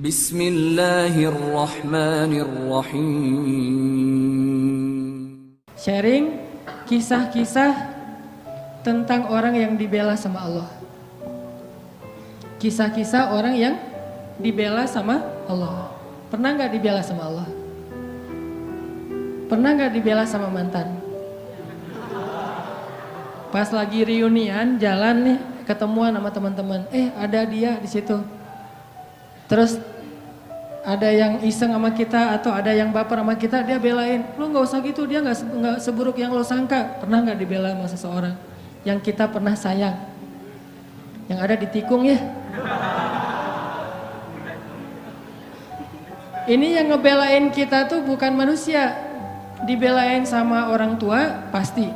Bismillahirrahmanirrahim. Sharing kisah-kisah tentang orang yang dibela sama Allah. Kisah-kisah orang yang dibela sama Allah. Pernah gak dibela sama Allah? Pernah gak dibela sama mantan? Pas lagi reunian jalan nih, ketemuan sama teman-teman, ada dia di situ. Terus ada yang iseng sama kita atau ada yang baper sama kita, dia belain. Lu nggak usah gitu, dia nggak seburuk yang lo sangka. Pernah nggak dibela sama seseorang yang kita pernah sayang? Yang ada di tikung ya. Ini yang ngebelain kita tuh bukan manusia. Dibelain sama orang tua pasti.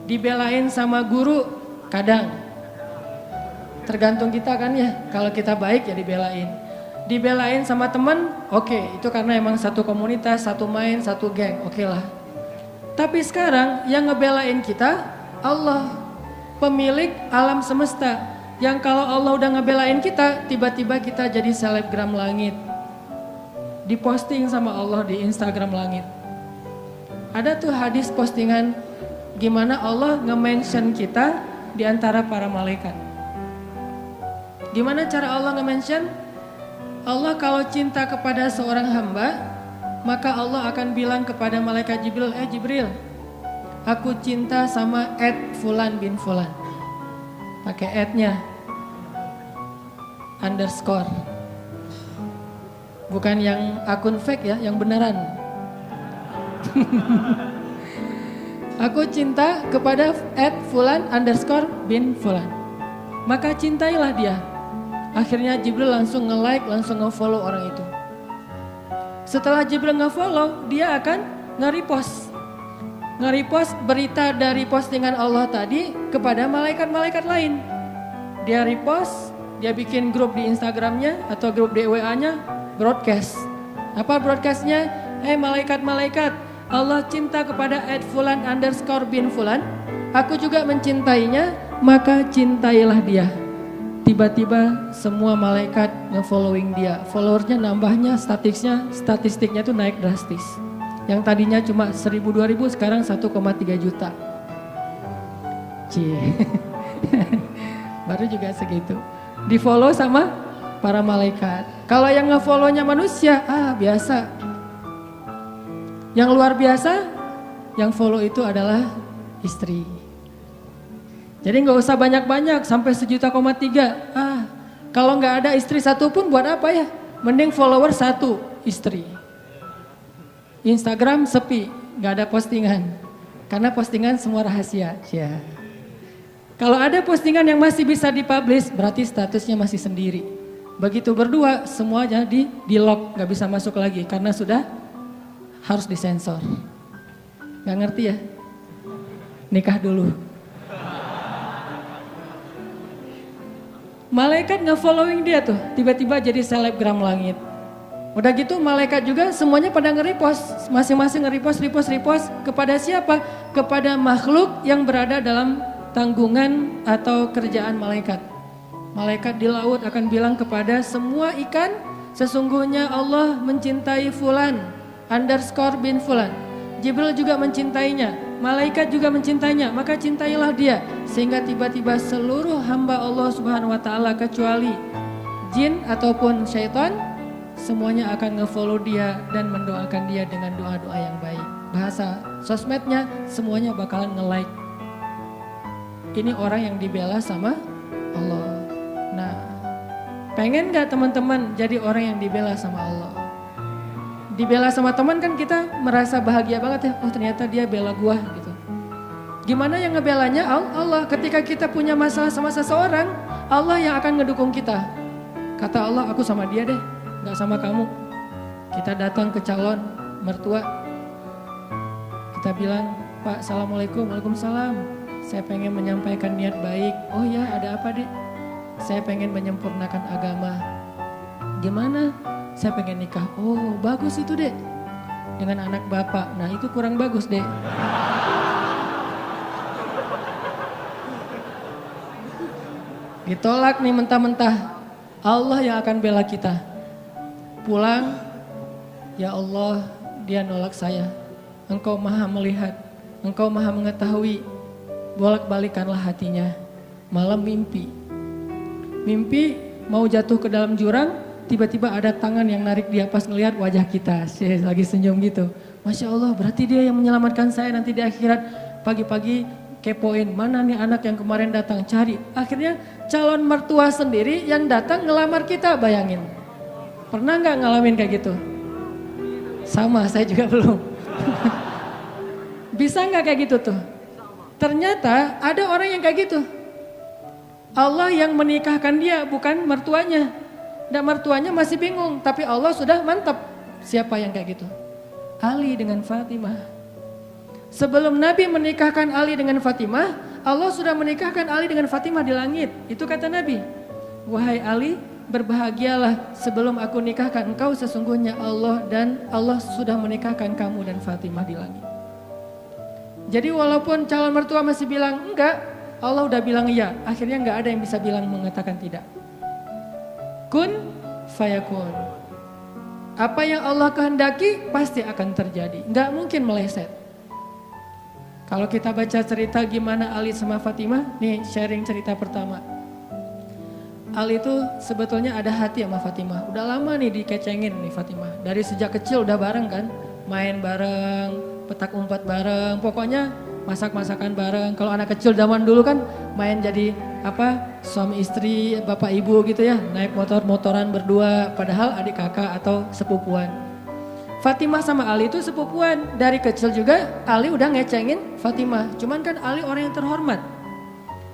Dibelain sama guru kadang. Tergantung kita kan ya. Kalau kita baik ya dibelain. Dibelain sama teman, oke, itu karena emang satu komunitas, satu main, satu geng, oke lah. Tapi sekarang yang ngebelain kita Allah, pemilik alam semesta. Yang kalau Allah udah ngebelain kita, tiba-tiba kita jadi selebgram langit. Diposting sama Allah di Instagram langit. Ada tuh hadis postingan gimana Allah nge-mention kita di antara para malaikat. Gimana cara Allah nge-mention? Allah kalau cinta kepada seorang hamba, maka Allah akan bilang kepada malaikat Jibril, Jibril, aku cinta sama Fulan bin Fulan. Pakai @-nya. Underscore. Bukan yang akun fake ya, yang beneran. Aku cinta kepada @Fulan underscore bin Fulan. Maka cintailah dia. Akhirnya Jibril langsung nge-like, langsung nge-follow orang itu. Setelah Jibril nge-follow, dia akan nge-repost. Nge-repost berita dari postingan Allah tadi kepada malaikat-malaikat lain. Dia repost, dia bikin grup di Instagramnya atau grup di WA-nya, broadcast. Apa broadcastnya? Malaikat-malaikat, Allah cinta kepada @Fulan underscore bin Fulan. Aku juga mencintainya, maka cintailah dia. Tiba-tiba semua malaikat nge-following dia. Followersnya nambahnya, statistiknya tuh naik drastis. Yang tadinya cuma 1.000-2.000 sekarang 1,3 juta. Baru juga segitu. Di follow sama para malaikat. Kalau yang nge-follownya manusia, biasa. Yang luar biasa, yang follow itu adalah istri. Jadi nggak usah banyak-banyak sampai 1,3 juta. Kalau nggak ada istri satu pun buat apa ya? Mending follower 1 istri. Instagram sepi, nggak ada postingan. Karena postingan semua rahasia. Ya. Kalau ada postingan yang masih bisa dipublish, berarti statusnya masih sendiri. Begitu berdua, semuanya di lock, nggak bisa masuk lagi karena sudah harus disensor. Nggak ngerti ya? Nikah dulu. Malaikat nge-following dia tuh, tiba-tiba jadi selebgram langit. Udah gitu malaikat juga semuanya pada nge-repost, masing-masing nge-repost kepada siapa? Kepada makhluk yang berada dalam tanggungan atau kerjaan malaikat. Malaikat di laut akan bilang kepada semua ikan, sesungguhnya Allah mencintai Fulan underscore bin Fulan. Jibril juga mencintainya, malaikat juga mencintainya, maka cintailah dia. Sehingga tiba-tiba seluruh hamba Allah Subhanahu wa ta'ala kecuali jin ataupun syaitan, semuanya akan nge-follow dia dan mendoakan dia dengan doa-doa yang baik. Bahasa sosmednya semuanya bakalan nge-like. Ini orang yang dibela sama Allah. Nah, pengen gak teman-teman jadi orang yang dibela sama Allah? Dibela sama teman kan kita merasa bahagia banget ya. Oh ternyata dia bela gua gitu. Gimana yang ngebelanya? Allah. Ketika kita punya masalah sama seseorang, Allah yang akan ngedukung kita. Kata Allah, aku sama dia deh, gak sama kamu. Kita datang ke calon mertua. Kita bilang, Pak, Assalamualaikum, Waalaikumsalam. Saya pengen menyampaikan niat baik. Oh ya, ada apa dek? Saya pengen menyempurnakan agama. Gimana? Saya pengen nikah. Oh bagus itu dek. Dengan anak bapak. Nah itu kurang bagus dek. Ditolak nih mentah-mentah. Allah yang akan bela kita. pulang, ya Allah, dia nolak saya. Engkau maha melihat, engkau maha mengetahui. Bolak-balikanlah hatinya. Malam mimpi mau jatuh ke dalam jurang, tiba-tiba ada tangan yang narik dia pas ngelihat wajah kita. Saya lagi senyum gitu. Masya Allah, berarti dia yang menyelamatkan saya nanti di akhirat. Pagi-pagi kepoin, mana nih anak yang kemarin datang, cari. Akhirnya calon mertua sendiri yang datang ngelamar kita, bayangin. Pernah nggak ngalamin kayak gitu? Sama, saya juga belum. Bisa nggak kayak gitu tuh? Ternyata ada orang yang kayak gitu. Allah yang menikahkan dia, bukan mertuanya. Dan mertuanya masih bingung, tapi Allah sudah mantap. Siapa yang kayak gitu? Ali dengan Fatimah. Sebelum Nabi menikahkan Ali dengan Fatimah, Allah sudah menikahkan Ali dengan Fatimah di langit. Itu kata Nabi. Wahai Ali, berbahagialah sebelum aku nikahkan engkau, sesungguhnya Allah sudah menikahkan kamu dan Fatimah di langit. Jadi walaupun calon mertua masih bilang enggak, Allah udah bilang iya. Akhirnya enggak ada yang bisa bilang mengatakan tidak. Kun fayakun. Apa yang Allah kehendaki pasti akan terjadi. Enggak mungkin meleset. Kalau kita baca cerita gimana Ali sama Fatimah, nih sharing cerita pertama. Ali itu sebetulnya ada hati sama Fatimah. Udah lama nih dikecengin nih Fatimah. Dari sejak kecil udah bareng kan, main bareng, petak umpet bareng, pokoknya masak-masakan bareng. Kalau anak kecil zaman dulu kan main jadi suami istri, bapak ibu gitu ya, naik motor-motoran berdua, padahal adik kakak atau sepupuan. Fatimah sama Ali itu sepupuan, dari kecil juga Ali udah ngecengin Fatimah. Cuman kan Ali orang yang terhormat.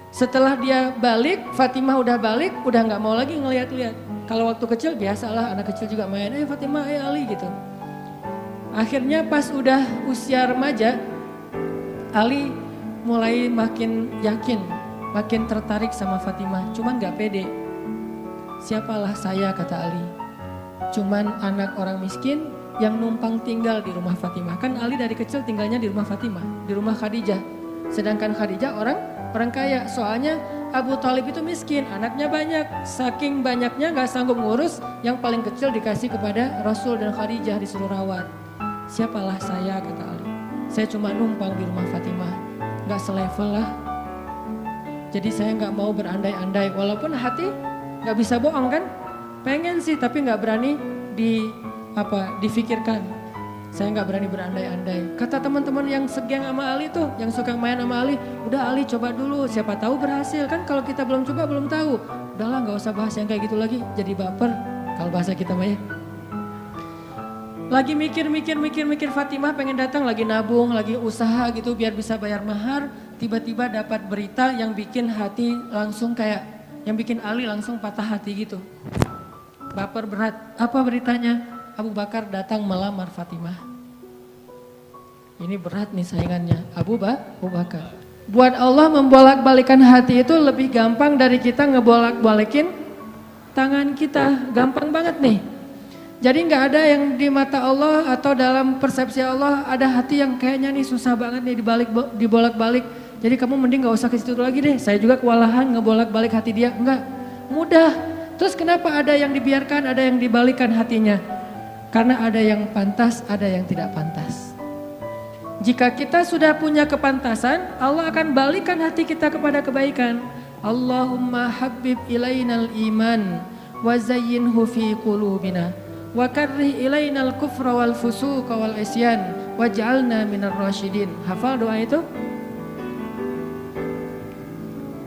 Setelah dia balik, Fatimah udah balik, udah nggak mau lagi ngeliat-liat. Kalau waktu kecil biasalah anak kecil juga main, Fatimah, Ali gitu. Akhirnya pas udah usia remaja, Ali mulai makin yakin, makin tertarik sama Fatimah. Cuman gak pede. Siapalah saya, kata Ali. Cuman anak orang miskin yang numpang tinggal di rumah Fatimah. Kan Ali dari kecil tinggalnya di rumah Fatimah, di rumah Khadijah. Sedangkan Khadijah orang kaya. Soalnya Abu Thalib itu miskin, anaknya banyak. Saking banyaknya gak sanggup ngurus, yang paling kecil dikasih kepada Rasul dan Khadijah disuruh rawat. Siapalah saya, kata Ali. Saya cuma numpang di rumah Fatimah, gak selevel lah. Jadi saya gak mau berandai-andai, walaupun hati gak bisa bohong kan. Pengen sih, tapi gak berani difikirkan. Saya gak berani berandai-andai. Kata teman-teman yang segeng sama Ali tuh, yang suka main sama Ali, udah Ali coba dulu, siapa tahu berhasil. Kan kalau kita belum coba belum tahu. Udahlah gak usah bahas yang kayak gitu lagi, jadi baper. Kalau bahasa kita mah ya. Lagi mikir Fatimah pengen datang, lagi nabung, lagi usaha gitu biar bisa bayar mahar. Tiba-tiba dapat berita yang bikin hati langsung yang bikin Ali langsung patah hati gitu. Baper berat. Apa beritanya? Abu Bakar datang melamar Fatimah. Ini berat nih saingannya, Abu Bakar. Buat Allah membolak-balikan hati itu lebih gampang dari kita ngebolak-balikin tangan kita. Gampang banget nih. Jadi nggak ada yang di mata Allah atau dalam persepsi Allah ada hati yang kayaknya nih susah banget nih dibolak-balik. Jadi kamu mending nggak usah ke situ lagi deh. Saya juga kewalahan ngebolak-balik hati dia. Enggak, mudah. Terus kenapa ada yang dibiarkan, ada yang dibalikan hatinya? Karena ada yang pantas, ada yang tidak pantas. Jika kita sudah punya kepantasan, Allah akan balikan hati kita kepada kebaikan. Allahumma habib ilainal iman wa zayyinhu fi qulubina. Wa karrih ilainal kufra wal fusuqa wal isyan waj'alna minar rasyidin. Hafal doa itu?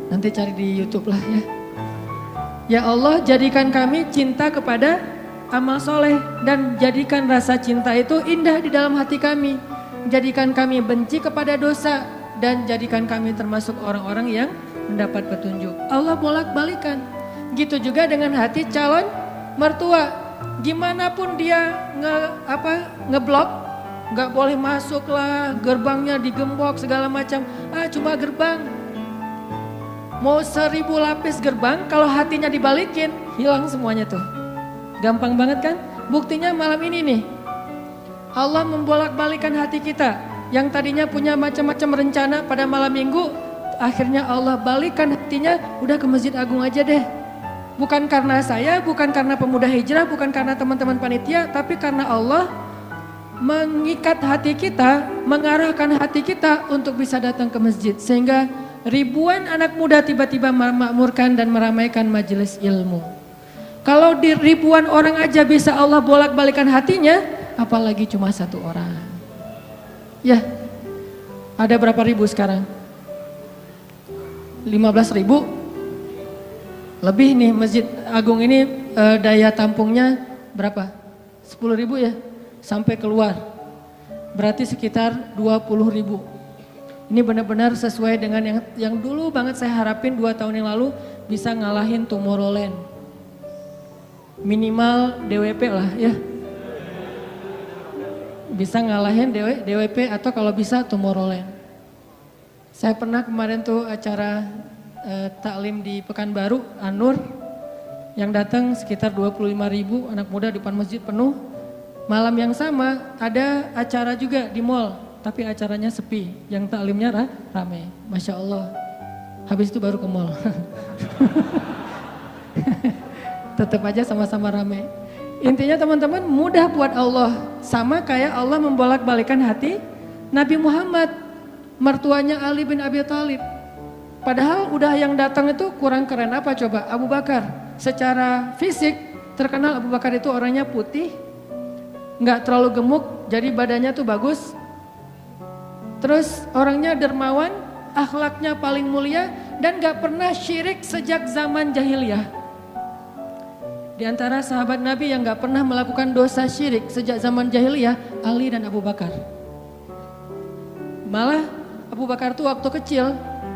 Nanti cari di YouTube lah ya. Ya Allah, jadikan kami cinta kepada amal soleh dan jadikan rasa cinta itu indah di dalam hati kami. Jadikan kami benci kepada dosa dan jadikan kami termasuk orang-orang yang mendapat petunjuk. Allah bolak-balikan. Gitu juga dengan hati calon mertua. Gimana pun dia ngeblok, nggak boleh masuk lah, gerbangnya digembok segala macam. Cuma gerbang. Mau 1000 lapis gerbang, kalau hatinya dibalikin, hilang semuanya tuh. Gampang banget kan? Buktinya malam ini nih. Allah membolak-balikan hati kita. Yang tadinya punya macam-macam rencana pada malam minggu, akhirnya Allah balikan hatinya, udah ke Masjid Agung aja deh. Bukan karena saya, bukan karena pemuda hijrah, bukan karena teman-teman panitia, tapi karena Allah mengikat hati kita, mengarahkan hati kita untuk bisa datang ke masjid. Sehingga ribuan anak muda tiba-tiba memakmurkan dan meramaikan majelis ilmu. Kalau di ribuan orang aja bisa Allah bolak-balikan hatinya, apalagi cuma satu orang. Ya, ada berapa ribu sekarang? 15.000? Lebih nih Masjid Agung ini daya tampungnya berapa? 10.000 ya? Sampai keluar. Berarti sekitar 20.000. Ini benar-benar sesuai dengan yang dulu banget saya harapin 2 tahun yang lalu bisa ngalahin Tomorrowland. Minimal DWP lah ya. Bisa ngalahin DWP atau kalau bisa Tomorrowland. Saya pernah kemarin tuh acara taklim di Pekanbaru, Anur, yang datang sekitar 25.000 anak muda di depan masjid penuh. Malam yang sama ada acara juga di mall, tapi acaranya sepi, yang taklimnya rame. Masya Allah, habis itu baru ke mall. Tetap aja sama-sama rame. Intinya teman-teman mudah buat Allah, sama kayak Allah membolak-balikan hati Nabi Muhammad, mertuanya Ali bin Abi Thalib. Padahal udah yang datang itu kurang keren apa coba? Abu Bakar. Secara fisik terkenal Abu Bakar itu orangnya putih, nggak terlalu gemuk, jadi badannya tuh bagus. Terus orangnya dermawan, akhlaknya paling mulia dan nggak pernah syirik sejak zaman jahiliyah. Di antara sahabat Nabi yang nggak pernah melakukan dosa syirik sejak zaman jahiliyah, Ali dan Abu Bakar. Malah Abu Bakar tuh waktu kecil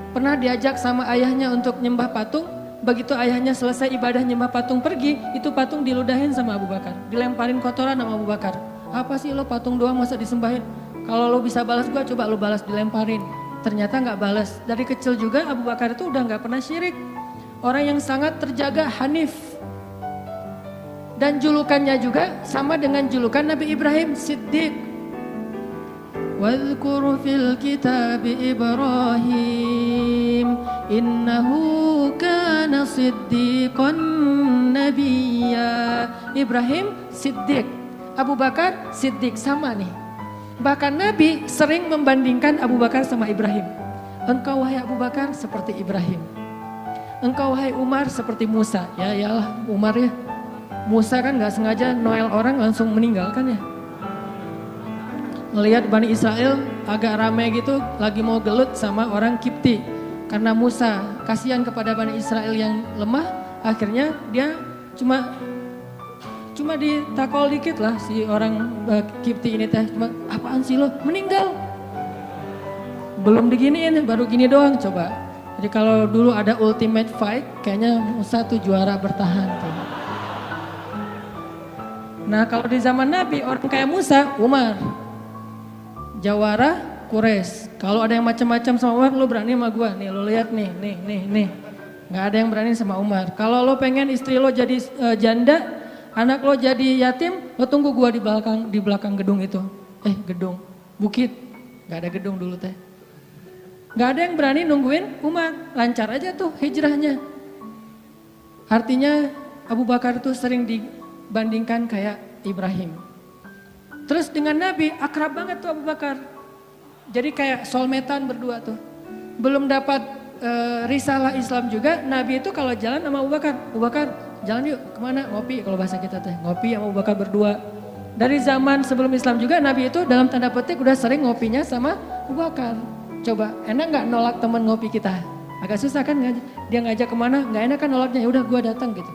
pernah diajak sama ayahnya untuk nyembah patung. Begitu ayahnya selesai ibadah nyembah patung pergi, itu patung diludahin sama Abu Bakar. Dilemparin kotoran sama Abu Bakar. Apa sih lo patung doang masa disembahin? Kalau lo bisa balas gua, coba lo balas, dilemparin. Ternyata gak balas. Dari kecil juga Abu Bakar itu udah gak pernah syirik. Orang yang sangat terjaga, hanif. Dan julukannya juga sama dengan julukan Nabi Ibrahim, Siddiq. Wadhkur fil kitab Ibrahim innahu kana siddiqan nabiyya. Ibrahim Siddiq, Abu Bakar Siddiq, sama nih. Bahkan Nabi sering membandingkan Abu Bakar sama Ibrahim. Engkau wahai Abu Bakar seperti Ibrahim. Engkau wahai Umar seperti Musa. Ya iyalah Umar ya. Musa kan gak sengaja noel orang langsung meninggal kan ya. Ngelihat Bani Israel agak ramai gitu, lagi mau gelut sama orang Kipti. Karena Musa kasihan kepada Bani Israel yang lemah, akhirnya dia cuma ditakol dikit lah si orang Kipti ini teh. Cuma apaan sih lo, meninggal. Belum diginiin, baru gini doang coba. Jadi kalau dulu ada ultimate fight, kayaknya Musa tuh juara bertahan tuh. Nah kalau di zaman Nabi, orang kayak Musa, Umar. Jawara Quraisy. Kalau ada yang macam-macam sama Umar, lo berani sama gua. Nih lo lihat nih. Nggak ada yang berani sama Umar. Kalau lo pengen istri lo jadi janda, anak lo jadi yatim, lo tunggu gua di belakang gedung itu. Gedung, bukit. Nggak ada gedung dulu teh. Nggak ada yang berani nungguin Umar. Lancar aja tuh hijrahnya. Artinya Abu Bakar tuh sering dibandingkan kayak Ibrahim. Terus dengan Nabi akrab banget tuh Abu Bakar. Jadi kayak soulmate-an berdua tuh. Belum dapat risalah Islam juga, Nabi itu kalau jalan sama Abu Bakar jalan yuk kemana? Ngopi, kalau bahasa kita teh. Ngopi sama Abu Bakar berdua. Dari zaman sebelum Islam juga Nabi itu dalam tanda petik udah sering ngopinya sama Abu Bakar. Coba enak gak nolak teman ngopi kita? Agak susah kan, dia ngajak kemana, gak enak kan nolaknya, ya udah gua datang gitu.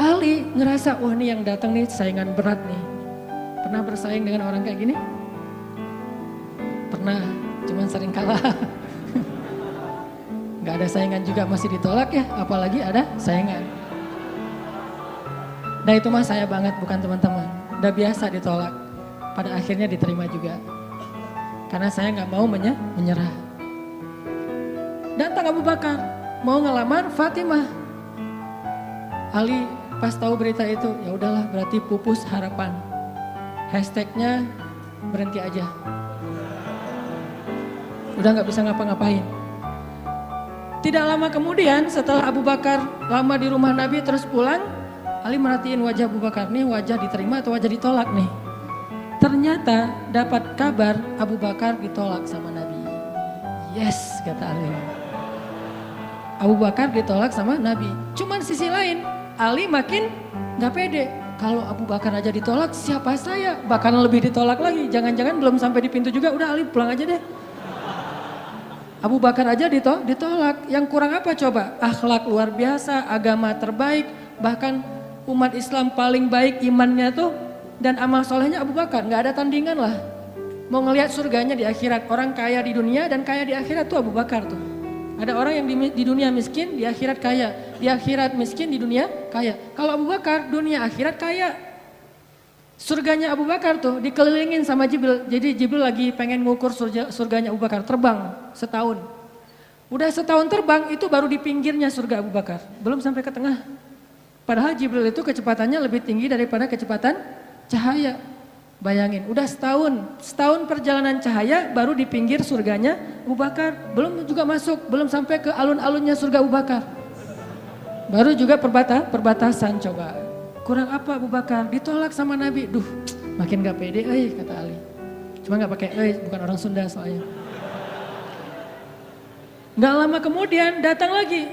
Ali ngerasa, wah nih yang datang nih saingan berat nih. Pernah bersaing dengan orang kayak gini? Pernah, cuman sering kalah. Gak ada saingan juga masih ditolak ya, apalagi ada saingan. Nah itu mah saya banget, bukan teman-teman. Udah biasa ditolak, pada akhirnya diterima juga. Karena saya gak mau menyerah. Datang Abu Bakar, mau ngelamar Fatimah. Ali pas tahu berita itu, ya udahlah berarti pupus harapan. Hashtagnya berhenti aja. Udah gak bisa ngapa-ngapain. Tidak lama kemudian setelah Abu Bakar lama di rumah Nabi terus pulang, Ali merhatiin wajah Abu Bakar, nih wajah diterima atau wajah ditolak nih. Ternyata dapat kabar Abu Bakar ditolak sama Nabi. Yes, kata Ali. Abu Bakar ditolak sama Nabi. Cuman sisi lain, Ali makin gak pede. Kalau Abu Bakar aja ditolak, siapa saya? Bahkan lebih ditolak lagi. Jangan-jangan belum sampai di pintu juga, udah Ali pulang aja deh. Abu Bakar aja ditolak. Yang kurang apa coba? Akhlak luar biasa, agama terbaik, bahkan umat Islam paling baik imannya tuh dan amal solehnya Abu Bakar. Gak ada tandingan lah. Mau ngelihat surganya di akhirat. Orang kaya di dunia dan kaya di akhirat tuh Abu Bakar tuh. Ada orang yang di dunia miskin, di akhirat kaya. Di akhirat miskin, di dunia kaya. Kalau Abu Bakar, dunia akhirat kaya. Surganya Abu Bakar tuh dikelilingin sama Jibril. Jadi Jibril lagi pengen ngukur surganya Abu Bakar. Terbang setahun. Udah setahun terbang itu baru di pinggirnya surga Abu Bakar. Belum sampai ke tengah. Padahal Jibril itu kecepatannya lebih tinggi daripada kecepatan cahaya. Bayangin, udah setahun perjalanan cahaya baru di pinggir surganya Abu Bakar. Belum juga masuk, belum sampai ke alun-alunnya surga Abu Bakar. Baru juga perbatasan coba. Kurang apa Abu Bakar? Ditolak sama Nabi. Duh, makin gak pede, kata Ali. Cuma gak pakai bukan orang Sunda soalnya. Gak lama kemudian datang lagi.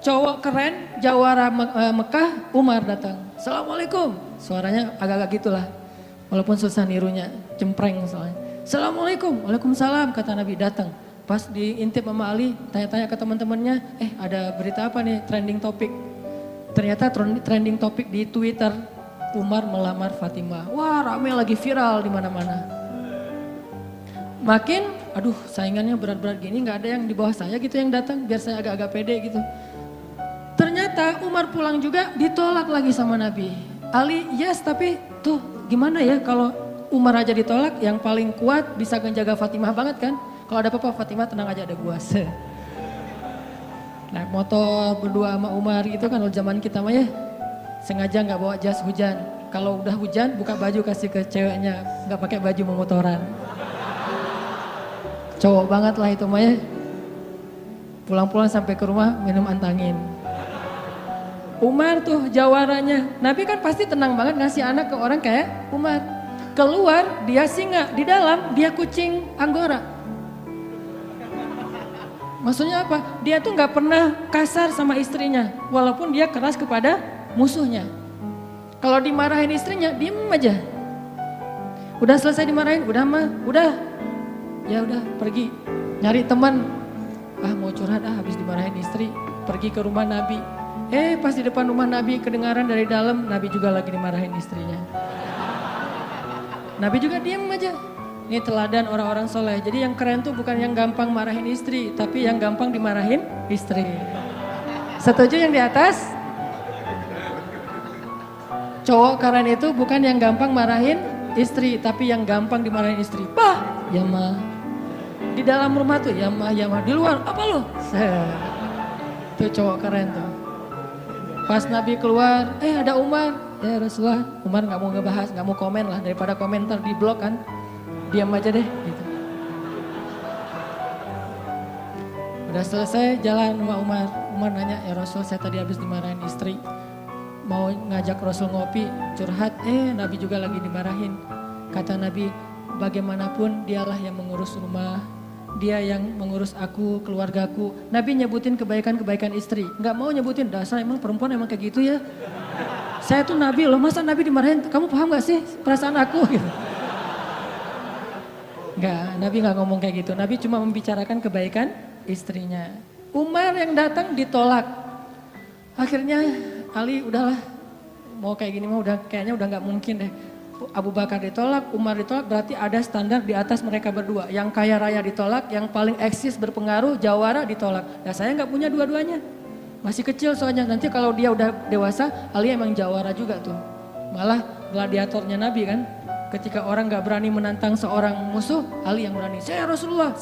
Cowok keren, jawara Mekah, Umar datang. Assalamualaikum. Suaranya agak-agak gitulah. Walaupun susah nirunya, cempreng soalnya. Assalamualaikum, waalaikumsalam kata Nabi datang. Pas diintip sama Ali, tanya-tanya ke teman-temannya, ada berita apa nih trending topik. Ternyata trending topik di Twitter, Umar melamar Fatimah. Wah rame lagi viral di mana-mana. Makin, aduh saingannya berat-berat gini gak ada yang di bawah saya gitu yang datang, biar saya agak-agak pede gitu. Ternyata Umar pulang juga ditolak lagi sama Nabi. Ali yes tapi tuh gimana ya kalau Umar aja ditolak, yang paling kuat bisa menjaga Fatimah banget kan. Kalau ada apa-apa Fatimah tenang aja ada gua. Naik motor berdua sama Umar gitu kan, kalau zaman kita mah ya. Sengaja gak bawa jas hujan. Kalau udah hujan buka baju kasih ke ceweknya, gak pakai baju memotoran. Cowok banget lah itu mah ya. Pulang-pulang sampai ke rumah minum antangin. Umar tuh jawarannya, Nabi kan pasti tenang banget ngasih anak ke orang kayak Umar. Keluar dia singa, di dalam dia kucing Anggora. Maksudnya apa? Dia tuh gak pernah kasar sama istrinya, walaupun dia keras kepada musuhnya. Kalau dimarahin istrinya, diem aja. Udah selesai dimarahin, udah. Ya udah pergi, nyari teman. Mau curhat habis dimarahin istri, pergi ke rumah Nabi. Pas di depan rumah Nabi kedengaran dari dalam, Nabi juga lagi dimarahin istrinya. Nabi juga diem aja. Ini teladan orang-orang soleh. Jadi yang keren tuh bukan yang gampang marahin istri, tapi yang gampang dimarahin istri. Setuju yang di atas? Cowok keren itu bukan yang gampang marahin istri, tapi yang gampang dimarahin istri. Bah, ya mah. Di dalam rumah tuh, ya mah. Di luar, apa lo? Tuh cowok keren tuh. Pas Nabi keluar, ada Umar. Ya Rasulullah, Umar gak mau ngebahas, gak mau komen lah. Daripada komentar di blog kan, diam aja deh gitu. Udah selesai jalan sama Umar. Umar nanya, ya Rasul saya tadi habis dimarahin istri. Mau ngajak Rasul ngopi, curhat, Nabi juga lagi dimarahin. Kata Nabi, bagaimanapun dialah yang mengurus rumah. Dia yang mengurus aku, keluargaku. Nabi nyebutin kebaikan-kebaikan istri. Gak mau nyebutin, dasar emang perempuan emang kayak gitu ya. Saya tuh Nabi loh, masa Nabi dimarahin? Kamu paham gak sih perasaan aku? Gitu. Enggak, Nabi gak ngomong kayak gitu. Nabi cuma membicarakan kebaikan istrinya. Umar yang datang ditolak. Akhirnya Ali udahlah, mau kayak gini mah kayaknya udah gak mungkin deh. Abu Bakar ditolak, Umar ditolak, berarti ada standar di atas mereka berdua. Yang kaya raya ditolak, yang paling eksis berpengaruh, jawara ditolak. Nah saya gak punya dua-duanya. Masih kecil soalnya, nanti kalau dia udah dewasa, Ali emang jawara juga tuh. Malah gladiatornya Nabi kan. Ketika orang gak berani menantang seorang musuh, Ali yang berani. Saya Rasulullah,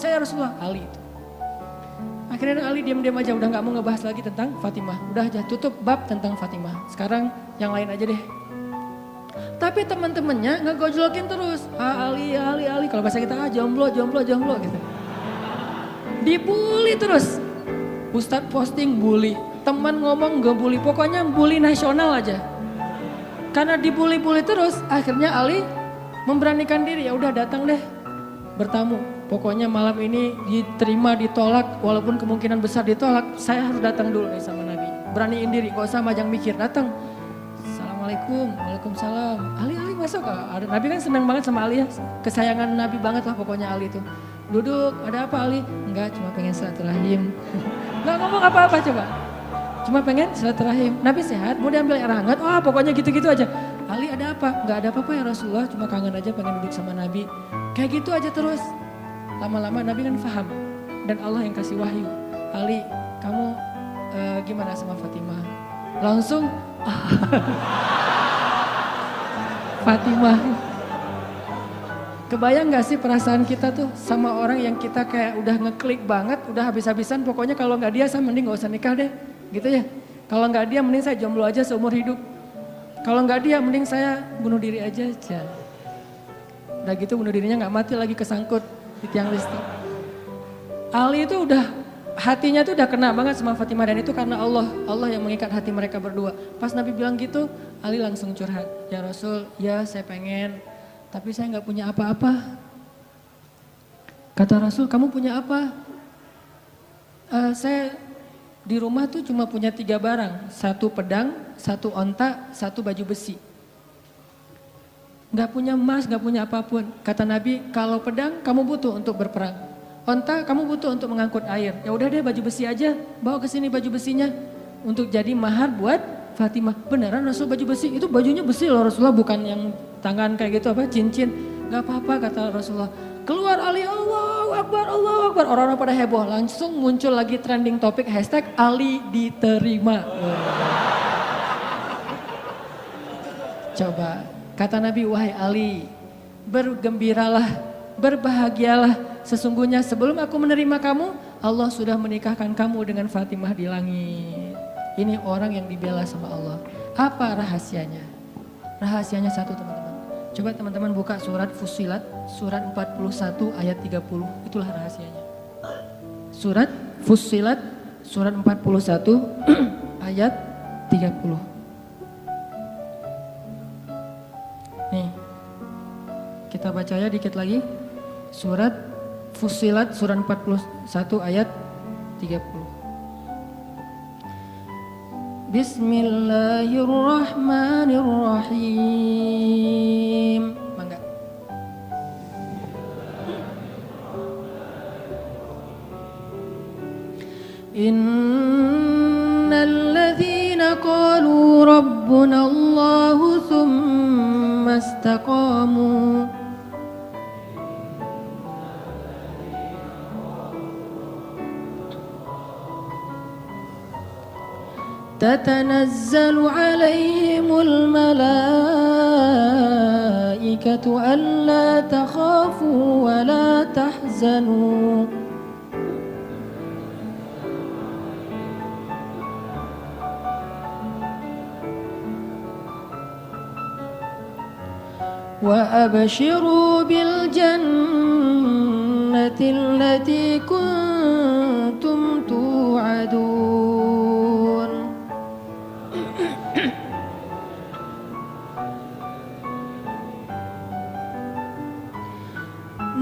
Ali itu. Akhirnya Ali diam-diam aja, udah gak mau ngebahas lagi tentang Fatimah. Udah aja tutup bab tentang Fatimah. Sekarang yang lain aja deh. Tapi teman-temannya ngegojlokin terus. Ali. Kalau bahasa kita jomblo gitu. Dibully terus. Ustadz posting bully, teman ngomong ngebully, pokoknya bully nasional aja. Karena dibully-bully terus, akhirnya Ali memberanikan diri, ya udah datang deh bertamu. Pokoknya malam ini diterima, ditolak, walaupun kemungkinan besar ditolak, saya harus datang dulu nih sama Nabi. Beraniin diri, gak usah majang mikir, datang. Assalamualaikum, waalaikumsalam. Ali masuk gak? Nabi kan senang banget sama Ali ya, kesayangan Nabi banget lah pokoknya Ali tuh. Duduk, ada apa Ali? Enggak, cuma pengen silaturahim. Nggak ngomong apa-apa coba. Cuma pengen silaturahim. Nabi sehat, mau diambil air hangat. Wah pokoknya gitu-gitu aja. Ali ada apa? Nggak ada apa-apa ya Rasulullah. Cuma kangen aja pengen duduk sama Nabi. Kayak gitu aja terus. Lama-lama Nabi kan paham. Dan Allah yang kasih wahyu. Ali kamu gimana sama Fatimah? Langsung. Fatimah. Kebayang gak sih perasaan kita tuh sama orang yang kita kayak udah ngeklik banget, udah habis-habisan, pokoknya kalau gak dia saya mending gak usah nikah deh, gitu ya. Kalau gak dia mending saya jomblo aja seumur hidup. Kalau gak dia mending saya bunuh diri aja. Udah gitu bunuh dirinya gak mati lagi kesangkut di tiang listrik. Ali itu udah, hatinya tuh udah kena banget sama Fatimah dan itu karena Allah yang mengikat hati mereka berdua. Pas Nabi bilang gitu, Ali langsung curhat, ya Rasul, ya saya pengen, tapi saya nggak punya apa-apa. Kata Rasul, kamu punya apa? Saya di rumah tuh cuma punya 3 barang. 1 pedang, 1 onta, 1 baju besi. Nggak punya emas, nggak punya apapun. Kata Nabi, kalau pedang kamu butuh untuk berperang. Onta kamu butuh untuk mengangkut air. Ya udah deh baju besi aja, bawa ke sini baju besinya. Untuk jadi mahar buat Fatimah. Beneran Rasul baju besi? Itu bajunya besi loh Rasulullah, bukan yang tangan kayak gitu apa cincin. Gak apa-apa kata Rasulullah. Keluar Ali, Allahu Akbar, Allahu Akbar. Orang-orang pada heboh, langsung muncul lagi trending topik hashtag Ali diterima. Coba, kata Nabi, wahai Ali, bergembiralah, berbahagialah. Sesungguhnya sebelum aku menerima kamu, Allah sudah menikahkan kamu dengan Fatimah di langit. Ini orang yang dibela sama Allah. Apa rahasianya? Rahasianya satu teman-teman. Coba teman-teman buka surat Fussilat, surat 41 ayat 30. Itulah rahasianya. Surat Fussilat, surat 41 ayat 30. Nih, kita baca ya dikit lagi. Surat Fussilat, surat 41 ayat 30. Bismillahirrahmanirrahim. Mangga. Innal ladzina qalu rabbuna Allahu tsumma istaqamu تتنزل عليهم الملائكة ألا تخافوا ولا تحزنوا وأبشروا بالجنة التي كنتم توعدون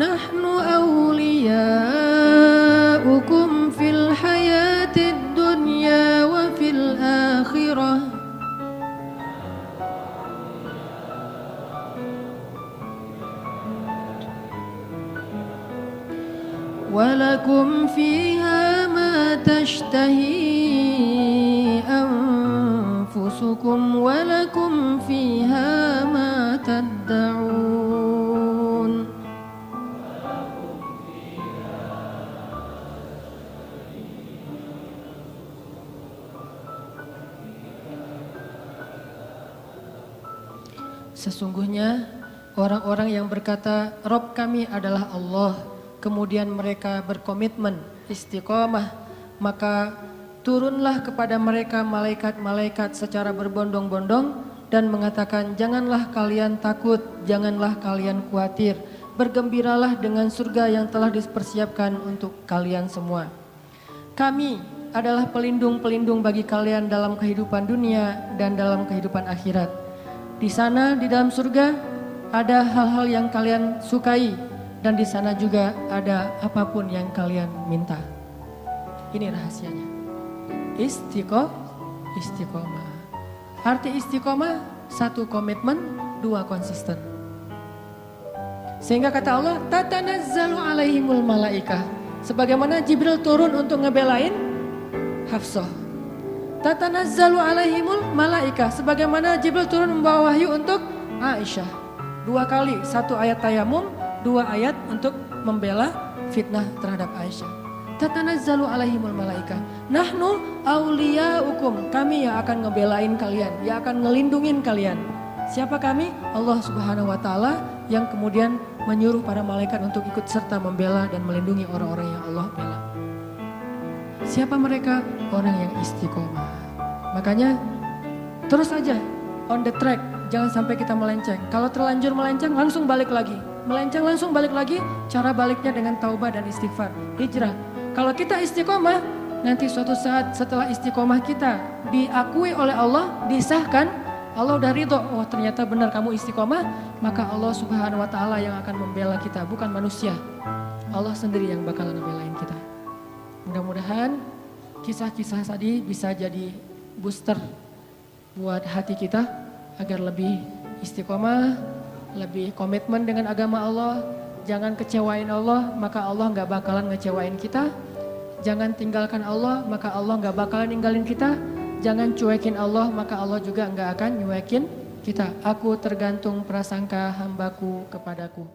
نحن أولياؤكم في الحياة الدنيا وفي الآخرة ولكم فيها ما تشتهي أنفسكم ولكم فيها ما تدعون Sesungguhnya orang-orang yang berkata Rob kami adalah Allah, kemudian mereka berkomitmen istiqomah, maka turunlah kepada mereka malaikat-malaikat secara berbondong-bondong dan mengatakan janganlah kalian takut, janganlah kalian khawatir, bergembiralah dengan surga yang telah dipersiapkan untuk kalian semua. Kami adalah pelindung-pelindung bagi kalian dalam kehidupan dunia dan dalam kehidupan akhirat. Di sana, di dalam surga, ada hal-hal yang kalian sukai dan di sana juga ada apapun yang kalian minta. Ini rahasianya. Istiqomah. Arti istiqomah, 1 komitmen, 2 konsisten. Sehingga kata Allah, tatanazzalu alaihimul malaikah. Sebagaimana Jibril turun untuk ngebelain Hafsah. Tatanazzalu alaihimul malaikah. Sebagaimana Jibril turun membawa wahyu untuk Aisyah. 2 kali, 1 ayat tayamum, 2 ayat untuk membela fitnah terhadap Aisyah. Tatanazzalu alaihimul malaikah. Nahnu awliyaukum. Kami yang akan ngebelain kalian, yang akan ngelindungin kalian. Siapa kami? Allah Subhanahu wa taala yang kemudian menyuruh para malaikat untuk ikut serta membela dan melindungi orang-orang yang Allah bela. Siapa mereka? Orang yang istiqomah. Makanya terus aja on the track, jangan sampai kita melenceng. Kalau terlanjur melenceng langsung balik lagi. Melenceng langsung balik lagi, cara baliknya dengan taubat dan istighfar, hijrah. Kalau kita istiqomah, nanti suatu saat setelah istiqomah kita diakui oleh Allah, disahkan, Allah udah ridho, oh ternyata benar kamu istiqomah, maka Allah Subhanahu wa taala yang akan membela kita, bukan manusia. Allah sendiri yang bakalan membelain kita. Mudah-mudahan kisah-kisah tadi bisa jadi booster buat hati kita agar lebih istiqomah, lebih komitmen dengan agama Allah. Jangan kecewain Allah, maka Allah gak bakalan ngecewain kita. Jangan tinggalkan Allah, maka Allah gak bakalan ninggalin kita. Jangan cuekin Allah, maka Allah juga gak akan nyuekin kita. Aku tergantung prasangka hambaku kepadaku.